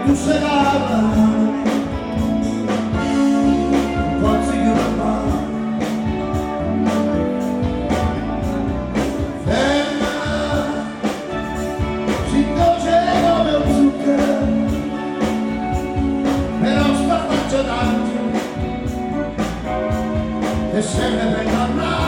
tu sei cava, un po' si chiude mano. Femmina, si dolce come un zucchero, però sta faccia tanto, e sempre per tornare.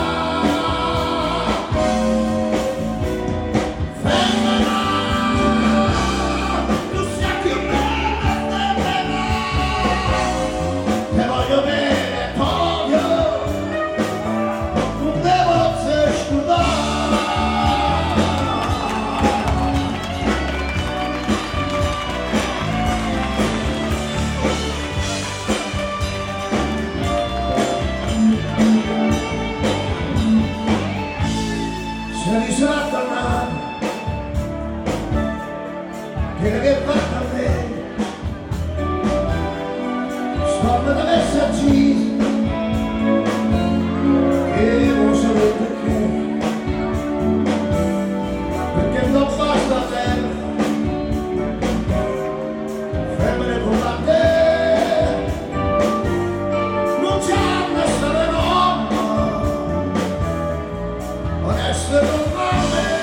Se ne sarà tornato, che fa a me, storma da messaggi, e non sapete perché non basta a te, femmine con la te, non c'è una storia nuova, onesta non va bene.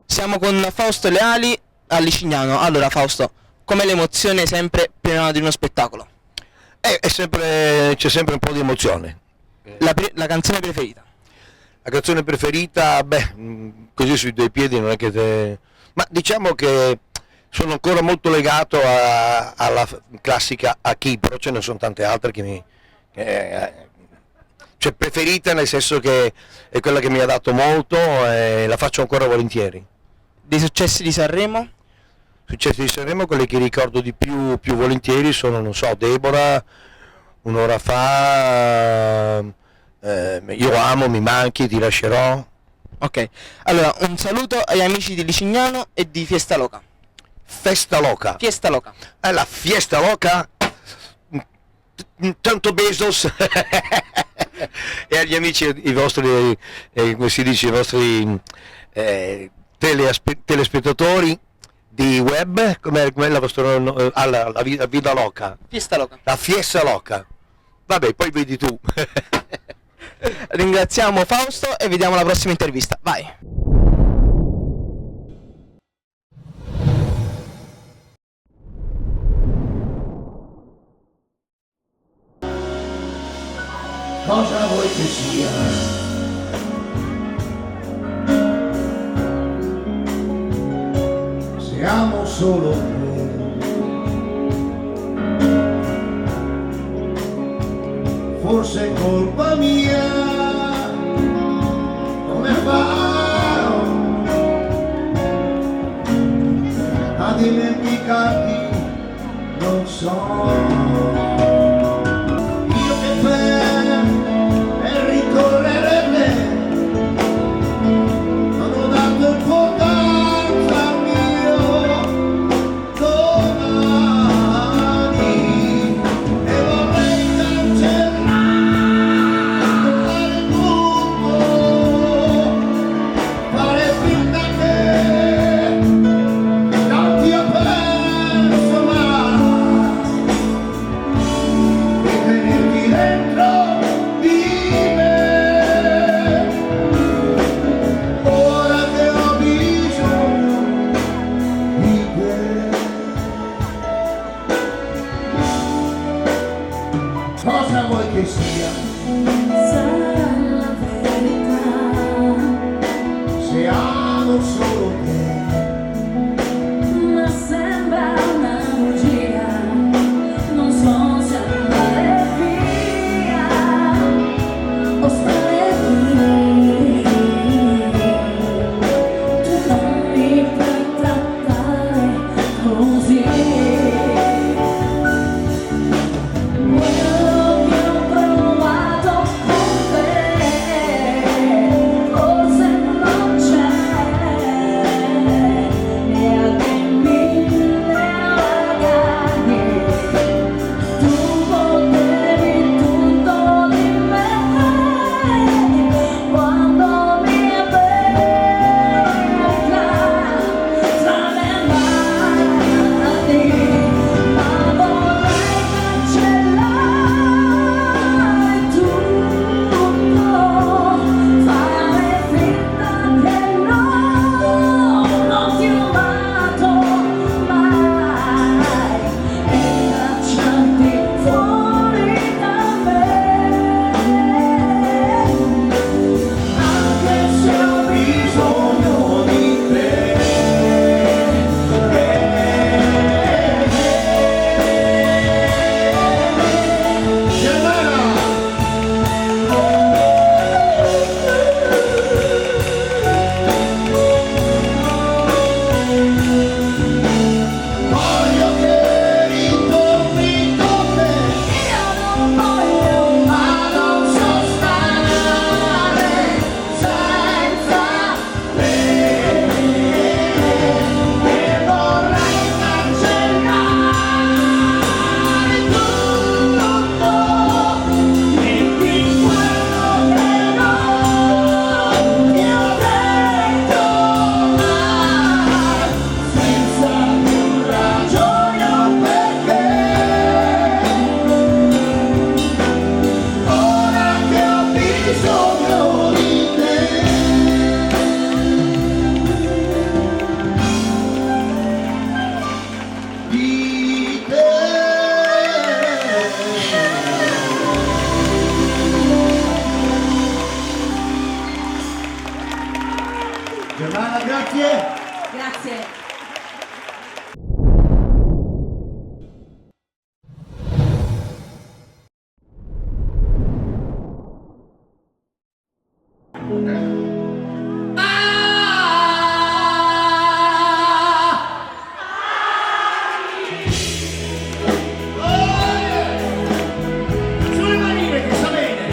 Siamo con Fausto Leali a Licignano. Allora Fausto, com'è l'emozione sempre prima di uno spettacolo? C'è sempre un po' di emozione. La canzone preferita? La canzone preferita, così sui due piedi non è che te... Ma diciamo che sono ancora molto legato alla classica A chi, però ce ne sono tante altre che mi... cioè preferita nel senso che è quella che mi ha dato molto e la faccio ancora volentieri. Dei successi di Sanremo? Successi di Sanremo, quelli che ricordo di più volentieri sono, non so, Deborah, un'ora fa, io amo, mi manchi, ti lascerò. Ok, allora un saluto agli amici di Licignano e di Fiesta Loca. Festa Loca. Fiesta Loca. La Fiesta Loca, tanto Bezos e agli amici, i vostri, come si dice, i vostri telespettatori di web, com'è la vostra la Vida Loca? Fiesta Loca. La Fiesta Loca. Vabbè, poi vedi tu. Ringraziamo Fausto e vediamo la prossima intervista. Vai. Cosa vuoi che sia? Siamo solo tre. Forse è colpa mia, come farò a dimenticarti, non so. sia, Sarà la verità. se amo solo te, Ma sembra una bugia, non so se andare via o stare qui. Tu non mi puoi trattare così. Quello che ho provato con te forse non c'è, e anche mille magari tu potevi tutto di me quando mi becca tra le mani, ma vorrei cancellare tutto, fare finta che non ti ho amato mai e lasciarti fuori da me, anche se ho bisogno di te. Germana! Voglio che ritorni con me, io non voglio ma non so stare senza te. E vorrei cancellare tutto, dimmi quello che non ti ho detto mai, senza più ragione o perché. Ora che ho bisogno di te, di te. Germana, grazie. Grazie. Sulle manine che sta bene,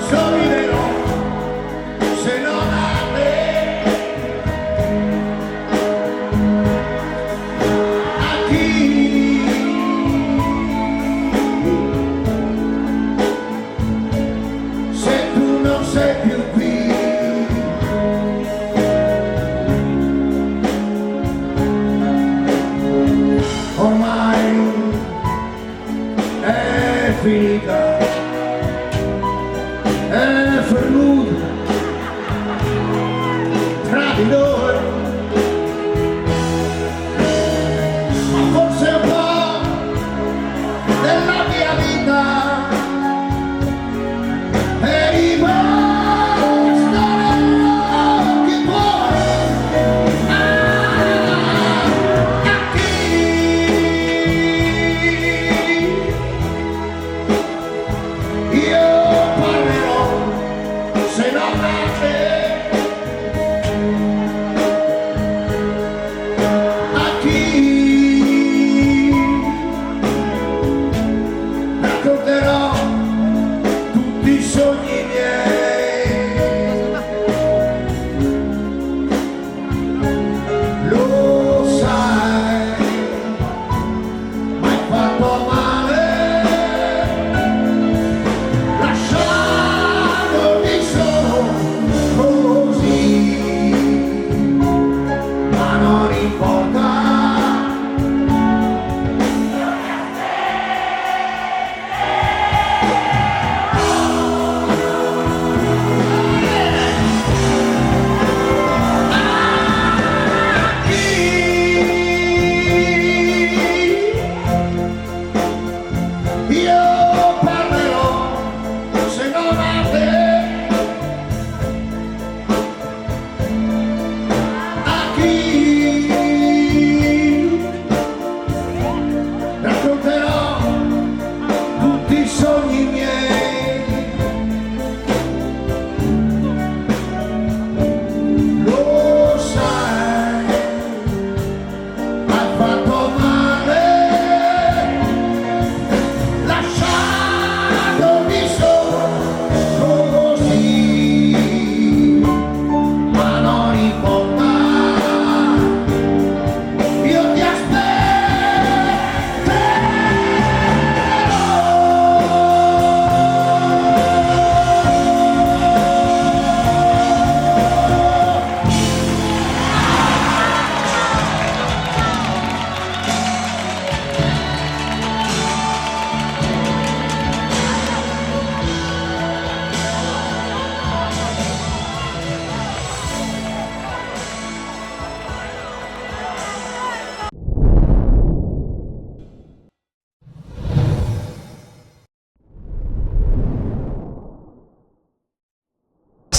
sorriderò se non a te, a chi, se tu non sei più qui. Ormai è finita, è fermuta tra di noi, ma forse un po' della mia vita è rimasta negli occhi tuoi. A chi io parlerò se non a te, a chi racconterò tutti i sogni miei. Lo sai, m'hai fatto male, lasciandomi solo con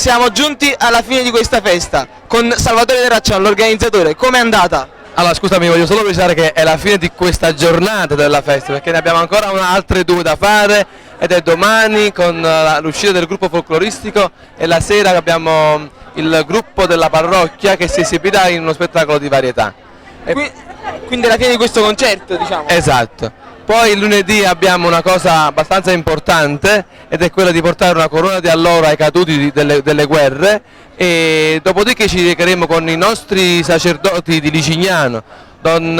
siamo giunti alla fine di questa festa con Salvatore Terracciano, l'organizzatore. Com'è andata? Allora scusami, voglio solo precisare che è la fine di questa giornata della festa, perché ne abbiamo ancora altre 2 da fare, ed è domani con l'uscita del gruppo folcloristico e la sera abbiamo il gruppo della parrocchia che si esibirà in uno spettacolo di varietà. Quindi è la fine di questo concerto, diciamo. Esatto. Poi il lunedì abbiamo una cosa abbastanza importante, ed è quella di portare una corona di alloro ai caduti delle guerre, e dopodiché ci recheremo con i nostri sacerdoti di Licignano, Don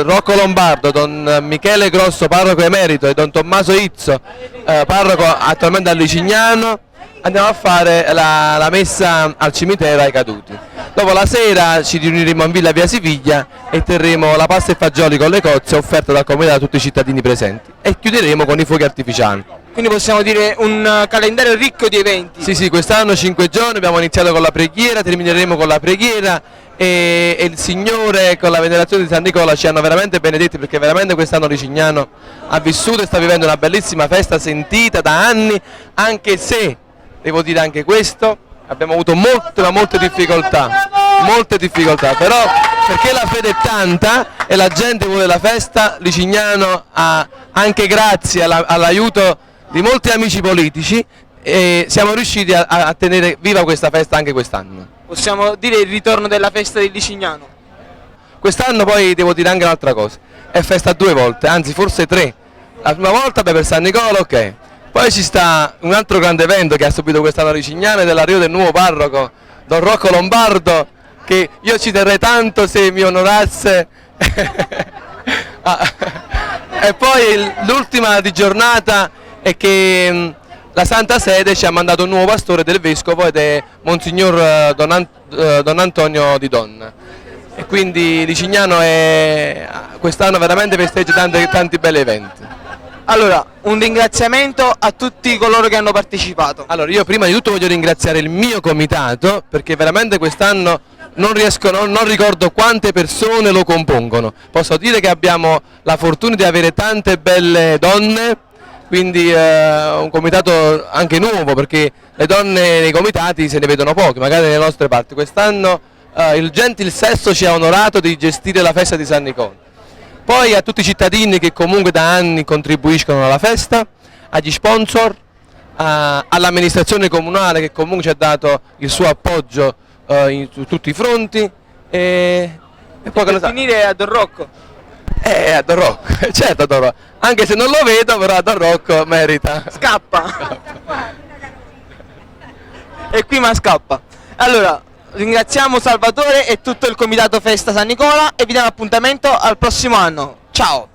Rocco Lombardo, Don Michele Grosso, parroco emerito, e Don Tommaso Izzo, parroco attualmente a Licignano. Andiamo a fare la messa al cimitero ai caduti. Dopo la sera ci riuniremo in Villa Via Siviglia e terremo la pasta e fagioli con le cozze offerta dal comune a tutti i cittadini presenti, e chiuderemo con i fuochi artificiali. Quindi possiamo dire un calendario ricco di eventi. Sì, quest'anno 5 giorni, abbiamo iniziato con la preghiera, termineremo con la preghiera, e il Signore con la venerazione di San Nicola ci hanno veramente benedetti, perché veramente quest'anno Licignano ha vissuto e sta vivendo una bellissima festa sentita da anni, anche se, devo dire anche questo, abbiamo avuto molte difficoltà, però perché la fede è tanta e la gente vuole la festa, Licignano anche grazie all'aiuto di molti amici politici, e siamo riusciti a tenere viva questa festa anche quest'anno. Possiamo dire il ritorno della festa di Licignano. Quest'anno poi devo dire anche un'altra cosa, è festa 2 volte, anzi forse 3. La prima volta per San Nicola, ok. Poi ci sta un altro grande evento che ha subito quest'anno Licignano, ed è l'arrivo del nuovo parroco, Don Rocco Lombardo, che io ci terrei tanto se mi onorasse. E poi l'ultima di giornata è che la Santa Sede ci ha mandato un nuovo pastore del Vescovo, ed è Monsignor Don Antonio Di Donna. E quindi Licignano quest'anno veramente festeggia tanti belli eventi. Allora, un ringraziamento a tutti coloro che hanno partecipato. Allora, io prima di tutto voglio ringraziare il mio comitato, perché veramente quest'anno non ricordo quante persone lo compongono. Posso dire che abbiamo la fortuna di avere tante belle donne, quindi un comitato anche nuovo, perché le donne nei comitati se ne vedono poche, magari nelle nostre parti. Quest'anno il gentil sesso ci ha onorato di gestire la festa di San Nicola. Poi a tutti i cittadini che comunque da anni contribuiscono alla festa, agli sponsor, all'amministrazione comunale che comunque ci ha dato il suo appoggio su tutti i fronti, e poi Per finire a Don Rocco. a Don Rocco, certo a Don Rocco, anche se non lo vedo, però a Don Rocco merita. Scappa. E qui ma scappa. Allora, ringraziamo Salvatore e tutto il comitato Festa San Nicola, e vi diamo appuntamento al prossimo anno. Ciao!